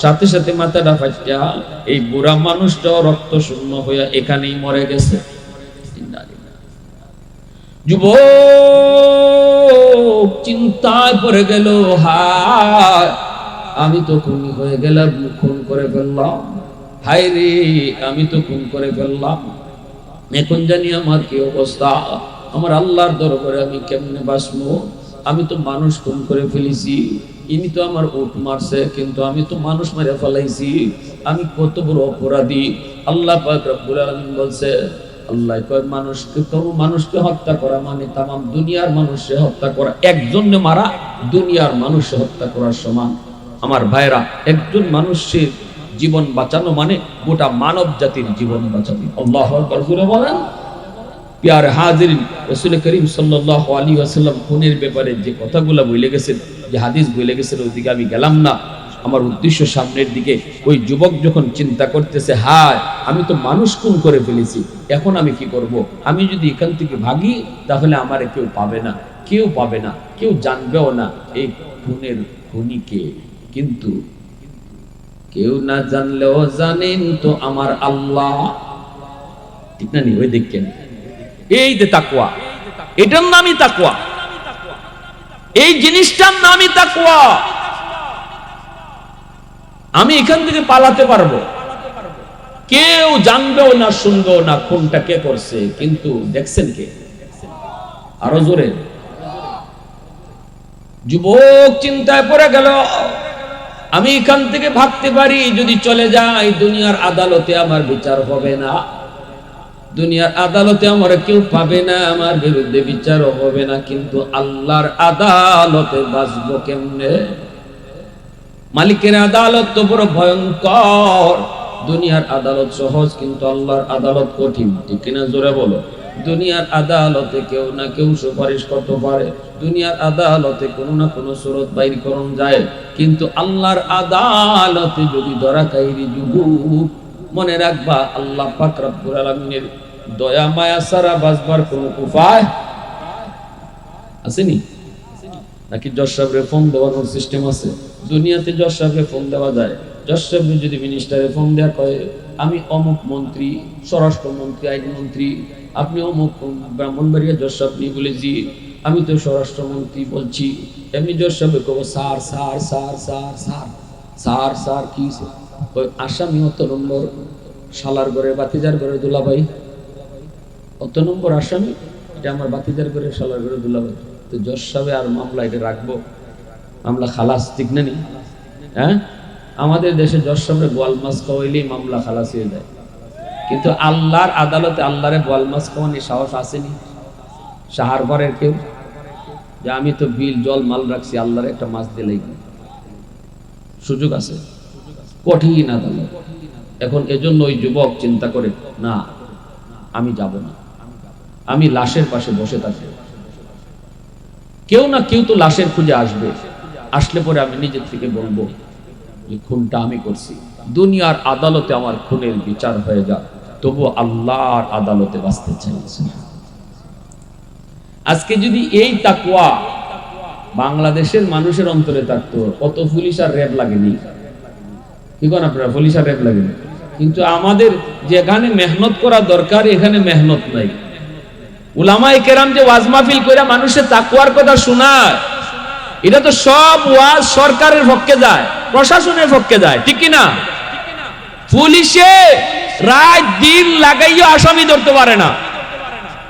সাথে সাথে মাথাটা ফাটিয়া এই বুড়া মানুষটাও রক্ত শূন্য হইয়া এখানেই মরে গেছে। যুবক চিন্তায় পড়ে গেল, হায় আমি তো খুনি হয়ে গেলাম, খুন করে ফেললাম, হায় রে আমি তো খুন করে ফেললাম, এখন জানি আমার কি অবস্থা, আমার আল্লাহর দরবারে আমি কেমনে বাঁচবো? আমি তো মানুষ খুন করে ফেলেছি, ইনি তো আমার উট মারছে, কিন্তু আমি তো মানুষ মেরে ফেলাইছি, আমি কত বড় অপরাধী। আল্লাহ পাক রব্বুল আলামিন বলছে, আল্লাহ কয় মানুষকে হত্যা করা মানে তামাম দুনিয়ার মানুষকে হত্যা করা, একজনে মারা দুনিয়ার মানুষকে হত্যা করার সমান। আমার ভাইরা, একজন মানুষের জীবন বাঁচানো মানে গোটা মানব জাতির জীবন বাঁচানো। আল্লাহু আকবার জোরে বলেন। প্যারে হাজিরিন, রাসূল করিম সাল্লাল্লাহু আলাইহি ওয়াসাল্লাম খুনের ব্যাপারে যে কথাগুলো বলে গেছেন, যে হাদিস বলে গেছেন, ওইদিকে আমি গেলাম না। আমার উদ্দেশ্য সামনের দিকে। ওই যুবক যখন চিন্তা করতেছে, হায় আমি তো মানুষ খুন করে ফেলেছি, এখন আমি কি করব? আমি যদি এখান থেকে ভাগি তাহলে আমারে কেউ পাবে না, কেউ পাবে না, কেউ জানবেও না এই খুনের খুনিকে। কিন্তু কেউ না জানলেও জানেন তো আমার আল্লাহ, ঠিক না? ওই দেখেন, এই যে তাকওয়া, এটার নামই তাকওয়া, এই জিনিসটার নামই তাকওয়া। আমি এখান থেকে পালাতে পারবো, কেউ জানবেও না, শুনবেও না কোনটা কে করছে, কিন্তু দেখছেন কে? আরো জোরে। যুবক চিন্তায় পড়ে গেল, আমি এখান থেকে ভাগতে পারি, যদি চলে যাই দুনিয়ার আদালতে আমার বিচার হবে না, দুনিয়ার আদালতে আমার কেউ পাবে না, আমার বিরুদ্ধে বিচারও হবে না, কিন্তু আল্লাহর আদালতে বাঁচবো কেমনে? মালিকের আদালত তো বড় ভয়ঙ্কর। দুনিয়ার আদালত সহজ, কিন্তু আল্লাহর আদালত কঠিন, ঠিক কিনা? জোরে বলো। দুনিয়ার আদালতে কেউ না কেউ সুপারিশ করতে পারে, দুনিয়ার আদালতে কোনো না কোনো সুরত বাইর করণ যায়, কিন্তু আল্লাহর আদালতে যদি ধরা খাইরি যুবক, মনে রাখবা আল্লাহ পাক রব্বুল আলামিনের দয়া মায়া ছাড়া বাঁচবার কোনো উপায় আসেনি? নাকি জজ সাহেবরে ফোন দেওয়ানোর সিস্টেম আছে? দুনিয়াতে জজ সাহেবরে ফোন দেওয়া যায়, জজ সাহেব যদি মিনিস্টারে ফোন দেওয়া কয়, আমি অমুক মন্ত্রী, স্বরাষ্ট্রমন্ত্রী, আইনমন্ত্রী, আপনি অমুক ব্রাহ্মণবাড়িয়া জজ সাহেব নিয়ে বলেছি, আমি তো স্বরাষ্ট্রমন্ত্রী বলছি, এমনি জজ সাহেব কব sir sir sir sir sir sir sir কি আসামি অত নম্বর, শালার ঘরে বাতিজার ঘরে দুলাভাই, অত নম্বর আসামি, এটা আমার বাতিজার ঘরে শালার ঘরে দুলাভাই, তো জজ সাহেব আর মামলা এটা রাখবো, মামলা খালাস, ঠিক না? নি হ্যাঁ, আমাদের দেশে জজ সাহেবের গোয়াল মাছ খাওয়াইলেই মামলা খালাস হয়ে যায়, কিন্তু আল্লাহর আদালতে আল্লাহরে গোয়াল মাছ খাওয়ানোর সাহস আসেনি সাহার ঘরের কেউ, যে আমি তো বিল জল মাল রাখছি, আল্লাহর একটা মাছ দিলেই সুযোগ আছে? কঠিন আদালত। এখন এজন্য ওই যুবক চিন্তা করে, না আমি যাব না, আমি লাশের পাশে বসে থাকি, কেউ না কেউ তো লাশের খুঁজে আসবে, আসলে পরে আমি নিজের থেকে বলবো যে খুনটা আমি করছি, দুনিয়ার আদালতে আমার খুনের বিচার হয়ে যাক, তবু আল্লাহর আদালতে বাঁচতে চাইছি। আজকে যদি এই তাকওয়া বাংলাদেশের মানুষের অন্তরে থাকতো, কত পুলিশ আর র্যাব লাগেনি, কি করেন আপনারা? পুলিশ আর র্যাব লাগেনি, কিন্তু আমাদের যেখানে মেহনত করা দরকার এখানে মেহনত নাই। উলামায়ে কেরাম যে ওয়াজ মাহফিল কইরা মানুষের তাকওয়ার কথা শোনায়, এটা তো সব ওয়াজ সরকারের পক্ষে যায়, প্রশাসনের পক্ষে যায়, ঠিক কি না? পুলিশে রাত দিন লাগাইয়া আসামি ধরতে পারে না,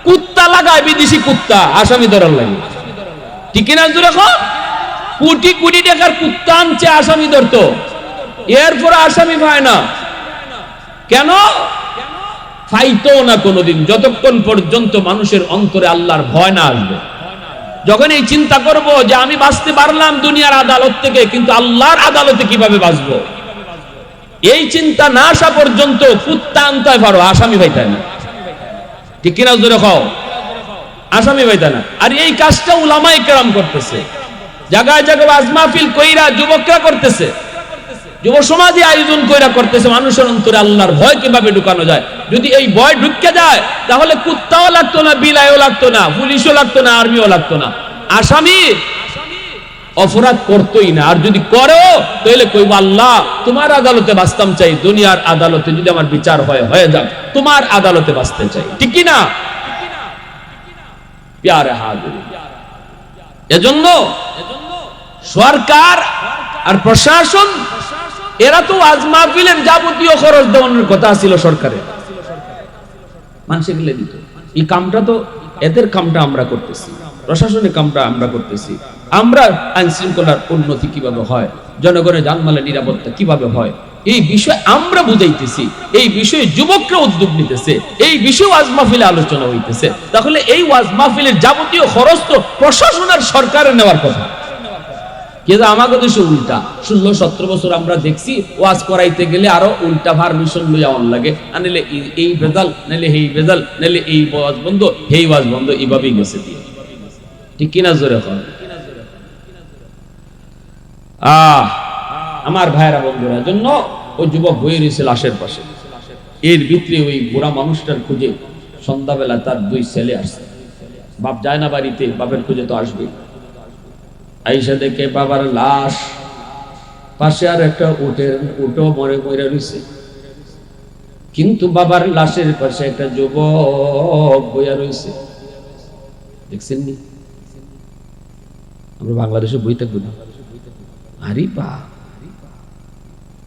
কুত্তা লাগায়, বিদেশি কুত্তা আসামি ধরার লাগে, ঠিক কি না? কোটি কোটি টাকার কুত্তা আনছে আসামি ধরতো, এরপর আসামি পায় না কেন? ফাইতো না কোনোদিন, যতক্ষণ পর্যন্ত মানুষের অন্তরে আল্লাহর ভয় না আসবে। যখন এই চিন্তা করব যে আমি বাঁচতে পারলাম দুনিয়ার আদালত থেকে, কিন্তু আল্লাহর আদালতে কিভাবে বাঁচবো, এই চিন্তা না আসা পর্যন্ত কুত্তা আনতে পারো, আসামি পাইতে না, ঠিক কিনা? জোরে খাও। আসামি পাইতা না। আর এই কাজটা উলামায়ে কেরাম করতেছে, জায়গায় জায়গায় ওয়াজ মাহফিল কইরা যুবকরা করতেছে, যুব সমাজে আয়োজন কইরা করতেছে। মানুষের অন্তরে আল্লাহর ভয় কিভাবে ঢুকানো যায়। যদি এই ভয় ঢুকে যায় তাহলে কুত্তাও লাগতো না, বিলাইও লাগতো না, পুলিশও লাগতো না, আর্মিও লাগতো না। আসামি অপরাধ করতোই না। আর যদি করো তাহলে কইব আল্লাহ তোমার আদালতে বাঁচতাম চাই, দুনিয়ার আদালতে যদি আমার বিচার হয়ে যাক, তোমার আদালতে বাঁচতে চাই, ঠিক কি না? প্যারে হাজির, এজন্য সরকার আর প্রশাসন এরা তো ওয়াজ মাহফিলের যাবতীয় খরচ দেওয়ানোর কথা ছিল সরকারের, মানুষে গেলে দিত। এই কামটা তো এদের কামটা আমরা করতেছি, প্রশাসনের কামটা আমরা করতেছি। আমরা আইন শৃঙ্খলার উন্নতি কিভাবে হয়, জনগণের জানমালের নিরাপত্তা কিভাবে হয়, এই বিষয় আমরা বুঝাইতেছি, এই বিষয়ে যুবকরা উদ্যোগ নিতেছে, এই বিষয়ে ওয়াজ মাহফিলে আলোচনা হইতেছে। তাহলে এই ওয়াজ মাহফিলের যাবতীয় খরচ তো প্রশাসন আর সরকারের নেওয়ার কথা। কিন্তু আমাকে দেশে উল্টা 16-17 বছর আমরা দেখছি ওয়াজ করাইতে গেলে আরো উল্টা পারমিশন লইয়া অন লাগে, আনিলে এই বেজাল, নাইলে এই বেজাল, নাইলে এই ওয়াজ বন্ধ, এই ওয়াজ বন্ধ, এইভাবেই গেছে দিয়ে, ঠিক কিনা জোরে হয়। আমার ভাইরা বন্ধুরা, জন্য ওই যুবক বয়ে রয়েছে লাশের পাশে, এর ভিতরে ওই বুড়া মানুষটার খুঁজে সন্ধ্যাবেলা তার 2 ছেলে আসছে। বাপ যায় না বাড়িতে, বাপের খুঁজে তো আসবে। আইসা দেখে বাবার লাশ, পাশে আর একটা উটও মরে রয়েছে, কিন্তু বাবার লাশের পাশে একটা যুবক বইয়া রয়েছে। দেখছেন নি? আমরা বাংলাদেশে বই থাকবো না, আরে বা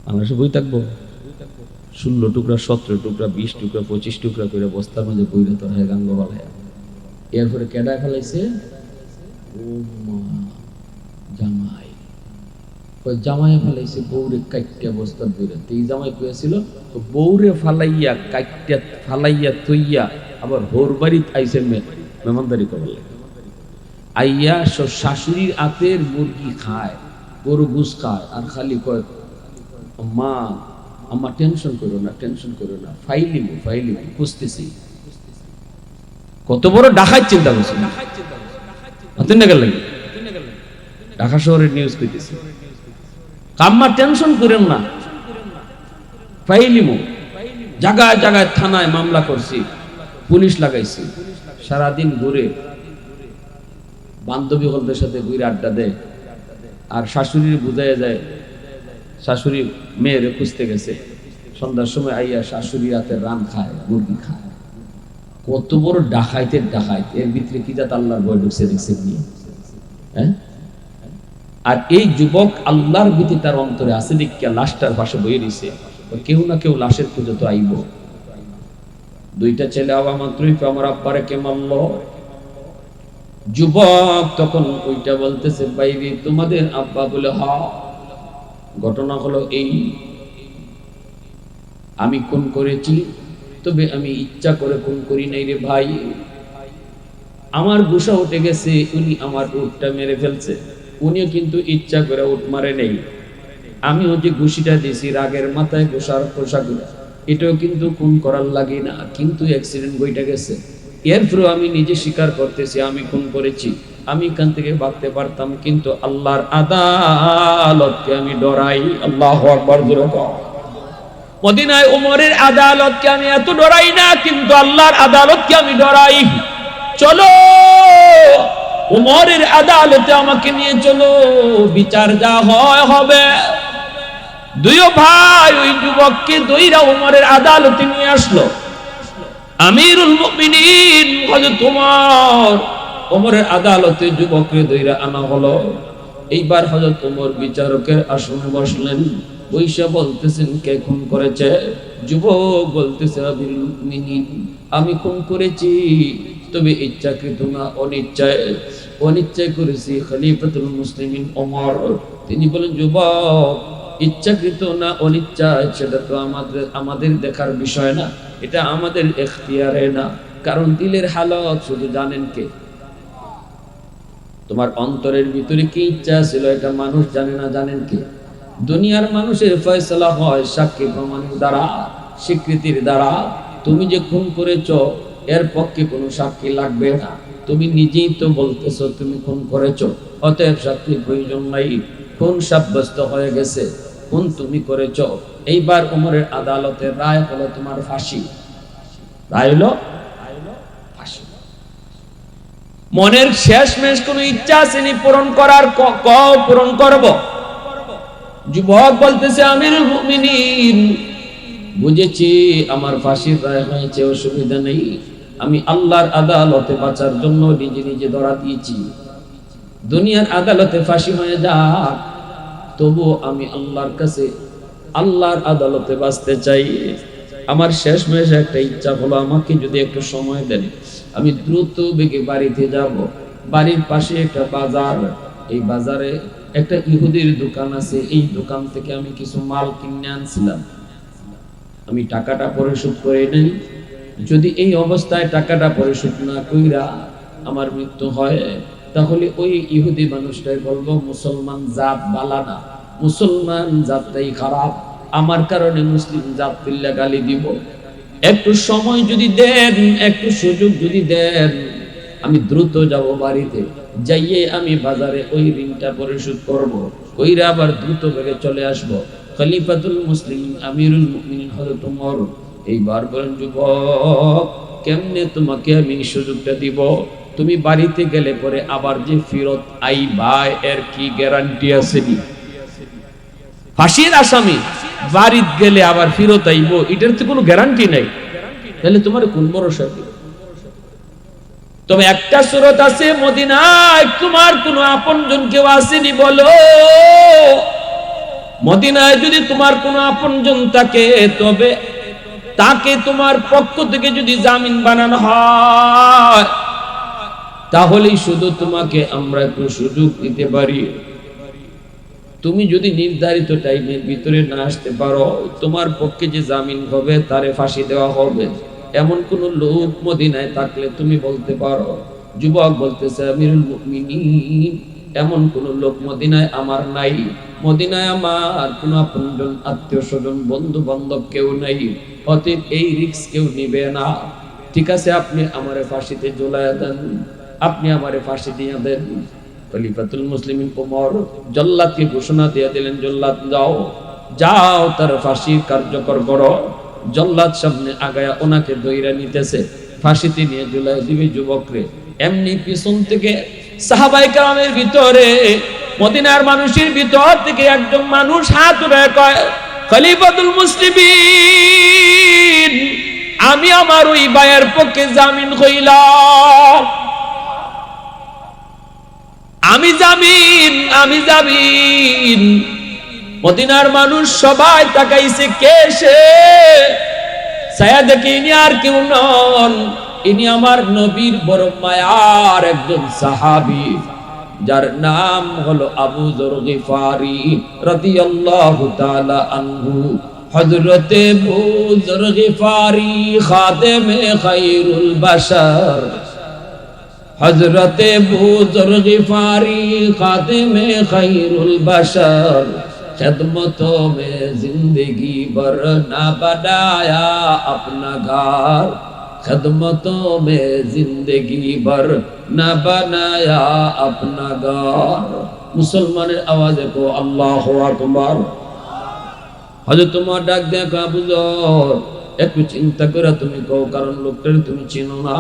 বাংলাদেশে বই থাকবো 16 টুকরা, 17 টুকরা, 20 টুকরা, 25 টুকরা করে বস্তার মধ্যে বইরে তোর হয় গাঙ্গবাল। এরপরে কেডায় ফেলাইছে? জামাই, জামাই ফেলাইছে বউরে কাইটটা বস্তার বইরে। এই জামাই কইছিল তো বউরে ফালাইয়া কাইটটা ফালাইয়া থইয়া আবার ভোর বাড়িত আইসে মেহমানদারি করলে আইয়া শাশুড়ির আতের মুরগি খায়, গরু গুস খায়, আর খালি কয় মা আমার টেনশন করো না, টেনশন করো না, ফাইলিমু বুঝতেছি। কত বড় ডাকাত চিন্তা করছে না লাগে। ঢাকা শহরের নিউজ কইতেছি, কাম্মা টেনশন করেন না, ফাইলিমু। জায়গায় জায়গায় থানায় মামলা করছি, পুলিশ লাগাইছি, সারাদিন ঘুরে বান্ধবী হলদের সাথে ঘুরে আড্ডা দেয়, আর শাশুড়ির বুঝাইয়া যায়। শাশুড়ি মেয়েরে খুঁজতে গেছে, সন্ধ্যার সময় আইয়া শাশুড়ি রাতে রান খায়, মুরগি খায়। কত বড় ডাকাইতের ডাকাইত, এর ভিতরে কি জাত আল্লাহর ভয় ঢুকছে দেখছেন নি? হ্যাঁ, আর এই যুবক আল্লাহর ভীতি তার অন্তরে আছে দেখিয়া লাশটার পাশে বইয়ে দিছে। কেউ না কেউ লাশের খুঁজে তো আইব। 2টা ছেলে আওয়া মাত্রই আমার আব্বারে কে মারল। যুবক তখন ওইটা বলতেছে, বাইরে তোমাদের আব্বা? বলে হ। ঘটনা হলো এই, আমি খুন করেছি, তবে আমি ইচ্ছা করে খুন করি নাই রে ভাই। আমার গুসা উঠে গেছে, উনি আমার উটটা মেরে ফেলছে। উনিও কিন্তু ইচ্ছা করে উট মারে নেই, আমিও যে ঘুষিটা দিছি রাগের মাথায় ঘোষার পোশাকগুলো, এটাও কিন্তু খুন করার লাগে না, কিন্তু অ্যাক্সিডেন্ট বইটা গেছে। এরপরে আমি নিজে স্বীকার করতেছি আমি খুন করেছি। আমি এখান থেকে ভাগতে পারতাম, কিন্তু আল্লাহর আদালতকে আমি ডরাই। আল্লাহু আকবার। মদিনায় ওমরের আদালতকে আমি এত ডরাই না, কিন্তু আল্লাহর আদালতকে আমি ডরাই। চলো ওমরের আদালতে আমাকে নিয়ে চলো, বিচার যা হয় হবে। 2 ভাই ওই যুবককে দইরা ওমরের আদালতে নিয়ে আসলো। আমিরুল মুমিনিন হযরত ওমরের আদালতে যুবককে দইরা আনা হলো। এইবার হযরত ওমর বিচারকের আসনে বসলেন, বৈশা বলতেছেন কে খুন করেছে? যুবক বলতেছে আমিরুল মুমিনিন আমি খুন করেছি, তবে ইচ্ছাকৃত না, অনিচ্ছায় করেছি। খলিফাতুল মুসলিমিন ওমর তিনি বলেন, যুবক ইচ্ছাকৃত না অনিচ্ছায় সেটা তো আমাদের দেখার বিষয় না, এটা আমাদের এখতিয়ারে না, কারণ দিলের হালত শুধু জানেন কে। তোমার অন্তরের ভিতরে কি ইচ্ছা ছিল এটা মানুষ জানে না, জানেন কে? দুনিয়ার মানুষের ফয়সালা হয় সাক্ষী প্রমাণের দ্বারা, স্বীকৃতির দ্বারা। তুমি যে খুন করেছ এর পক্ষে কোনো সাক্ষী লাগবে না, তুমি নিজেই তো বলতেছো তুমি খুন করেছো, অতএব সাক্ষীর প্রয়োজন নাই, খুন সাব্যস্ত হয়ে গেছে, খুন তুমি করেছো। এইবার উমরের আদালতের রায় হলো তোমার ফাঁসি। রায় হলো ফাঁসি। মনের শেষমেশ কোনো ইচ্ছা আসেনি পূরণ করার, পূরণ করব। যুবক বলতেছে আমিরুল মুমিনিন, বুঝেছি আমার ফাঁসির রায় হয়েছে, অসুবিধা নেই, আমি আল্লাহর আদালতে বাঁচার জন্য নিজে নিজে ধরা দিয়েছি। দুনিয়ার আদালতে ফাঁসি হয়ে যাক, তবু আমি আল্লাহর কাছে আল্লাহর আদালতে বাঁচতে চাই। আমার শেষমেশ একটা ইচ্ছা হলো, আমাকে যদি একটু সময় দেন, আমি দ্রুত বেগে বাড়িতে যাব। বাড়ির পাশে একটা বাজার, এই বাজারে একটা ইহুদির দোকান আছে, এই দোকান থেকে আমি কিছু মাল কিনে আনছিলাম, আমি টাকাটা পরিশোধ করে নেই। যদি এই অবস্থায় টাকাটা পরিশোধ না কইরা আমার মৃত্যু হয়, তাহলে ওই ইহুদি মানুষটাই বলবো মুসলমান জাত বালা না, মুসলমান জাতটাই খারাপ, আমার কারণে মুসলিম জাত পিল্লা গালি দিব। একটু সময় যদি দেন, একটু সুযোগ যদি দেন, আমি দ্রুত যাব বাড়িতে, যাইয়ে আমি বাজারে ওই ঋণটা পরিশোধ করব, কইরা আবার দ্রুত বেগে চলে আসব। খলিফাতুল মুসলিমিন আমিরুল মুমিনিন হযরত ওমর এইবার বলেন, যুবক কেমনে তোমাকে আমি সুযোগটা দিব? তুমি বাড়িতে গেলে পরে আবার যে ফিরত আইবা, এর কি গ্যারান্টি আছে? ফাঁসির আসামি বাড়িতে গেলে আবার ফিরত আইব, এটার তো কোনো গ্যারান্টি নাই, তাহলে তোমার কোন ভরসা? তবে একটা সুরত আছে, মদিনায় তোমার কোনো আপনজন কেউ আসেনি বলো? মদিনায় যদি তোমার কোনো আপনজন থাকে, তবে তাকে তোমার পক্ষ থেকে যদি জামিন বানানো হয়, তাহলেই শুধু তোমাকে আমরা একটু সুযোগ দিতে পারি। তুমি যদি নির্ধারিত টাইমের ভিতরে না আসতে পারো, তোমার পক্ষে যে জামিন হবে তারে ফাঁসি দেওয়া হবে। এমন কোন লোক মদিনায় থাকলে তুমি বলতে পারো? যুবক বলতেছে আমিরুল মুমিনিন, এমন কোন লোক মদিনায় আমার নাই, মদিনায় আমার কোন আপনজন আত্মীয় স্বজন বন্ধু বান্ধব কেউ নাই, অতএব এই রিস্ক কেউ নিবে না। ঠিক আছে, আপনি আমারে ফাঁসিতে ঝুলাইয়া দেন, আপনি আমারে ফাঁসি দিয়ে দেন। খলিফাতুল মুসলিমিন ওমর জল্লাদকে ঘোষণা দিয়ে দিলেন, জল্লাদ যাও, যাও তার ফাঁসি কার্যকর করো। জল্লাদ সামনে আগায়া ওনাকে দইরা নিতেছে, ফাঁসিতে নিয়ে ঝুলাই দিবে যুবকরে। এমনি পিছন থেকে সাহাবায়ে কেরামের ভিতরে, মদিনার মানুষের ভিতর থেকে একজন মানুষ হাত উঠায় কয়, খলিফাতুল মুসলিমিন, আমি আমার ওই ভাইয়ের পক্ষে জামিন কইলাম, আমি জামিন, আমি জামিন। মদিনার মানুষ সবাই তাকাইছে, কে সে? ছায়া দেখে ইনি আর কেউ নন, ইনি আমার নবীর বড় মায়ার একজন সাহাবী, যার নাম হলো আবু যর গিফারি রাদিয়াল্লাহু তাআলা আনহু। হযরতে আবু যর গিফারি খাদেমে খায়রুল বাশার, হযরতে আবু যর গিফারি খাদেমে খায়রুল বাশার, खिदमतों में जिंदगी भर ना बनाया अपना घर, खिदमतों में जिंदगी भर ना बनाया अपना घर। मुसलमाনের आवाज को अल्लाहु আকবার। হযরত তোমার ডাক দেখা বুঝর, একটু চিন্তা করে তুমি কও, কারণ লোকটার তুমি চিনো না,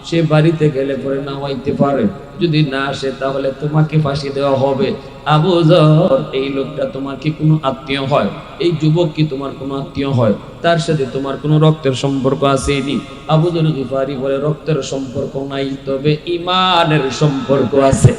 সে বাড়িতে গেলে পরে না হইতে পারে, যদি না আসে তাহলে তোমাকে ফাঁসি দেওয়া হবে। আবু যর, এই লোকটা তোমার কি কোনো আত্মীয় হয়? এই যুবক কি তোমার কোনো আত্মীয় হয়? তার সাথে তোমার কোনো রক্তের সম্পর্ক আছেনি? আবু যর গিফারি বলে, রক্তের সম্পর্ক নাই, তবে ঈমানের সম্পর্ক আছে।